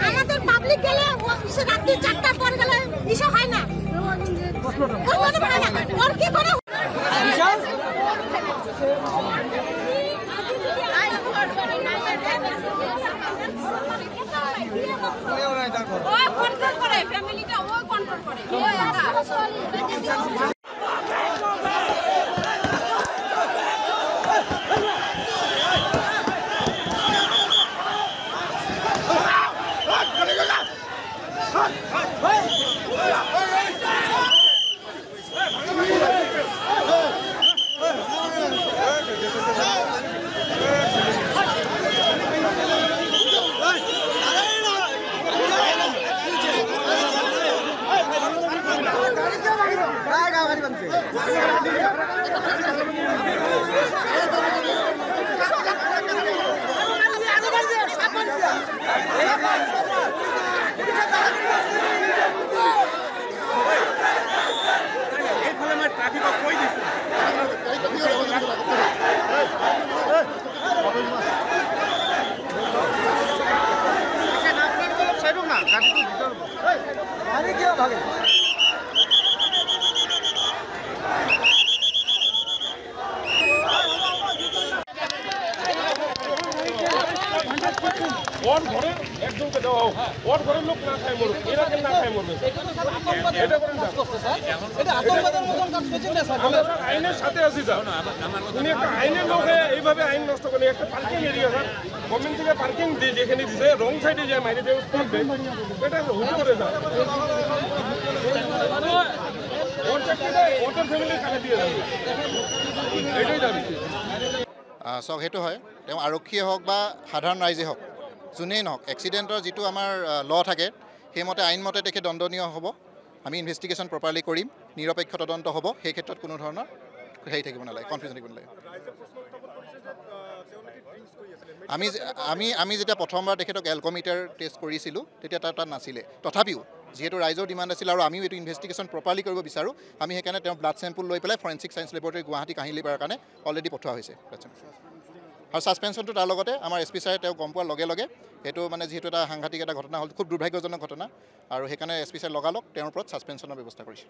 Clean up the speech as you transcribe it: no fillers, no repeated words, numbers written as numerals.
আমাদের পাবলিক গেলে রাত্রি 4টার পর গেলে দিশা হয় না ওর কি করে ও কন্ট্রোল করে ফ্যামিলিটা ও কন্ট্রোল করে ওর ঘরে একজনকে দেওয়া হোক, ওর ঘরের লোক না খায় মরুক, এরা কেন না খায় মরবে? এটা করেন আমরা আইনের সাথে আছি স্যার। উনি একটা আইনের লোক হয়ে এইভাবে আইন নষ্ট করেন। একটা পার্কিং এরিয়া স্যার, গভর্নমেন্ট থেকে পার্কিং দিয়ে যেখানে দিছে রং সাইডে যায় মাইরে দিয়ে এটা হুট করে স্যার ওটার ফ্যামিলির কাছে দিয়ে যাবে, এটাই দাবি। চাওক সেইটো হয়, তেওঁ আৰক্ষীয়ে হওক বা সাধাৰণ ৰাইজে হওক, যোনেই নহওক, এক্সিডেণ্টৰ যিটো আমাৰ ল থাকে সেইমতে আইনমতে তেখেত দণ্ডনীয় হ'ব। আমি ইনভেষ্টিগেশ্যন প্ৰপাৰলি কৰিম, নিৰপেক্ষ তদন্ত হ'ব। সেই ক্ষেত্ৰত কোনো ধৰণৰ হেৰি থাকিব নালাগে, কনফিউজন থাকিব নালাগে। আমি যেতিয়া প্ৰথমবাৰ তেখেতক এলকমিটাৰ টেষ্ট কৰিছিলোঁ তেতিয়া তাত নাছিলে। তথাপিও যিহেতু ৰাইজৰ ডিমাণ্ড আছিল আৰু আমিও এইটো ইনভেষ্টিগেশ্যন প্ৰপাৰলি কৰিব বিচাৰোঁ, আমি সেইকাৰণে তেওঁ ব্লাড চেম্পুল লৈ পেলাই ফৰেনচিক চায়েন্স লেবৰেটৰী গুৱাহাটী কাহিলীপাৰাৰ কাৰণে অলৰেডি পঠোৱা হৈছে। আৰু ছাছপেনশ্যনটো তাৰ লগতে আমাৰ এছ পি ছাৰে তেওঁ গম পোৱাৰ লগে লগে সেইটো মানে যিহেতু এটা সাংঘাতিক এটা ঘটনা হ'ল, খুব দুৰ্ভাগ্যজনক ঘটনা, আৰু সেইকাৰণে এছ পি ছাৰে লগালগ তেওঁৰ ওপৰত ছাছপেনশ্যনৰ ব্যৱস্থা কৰিছে।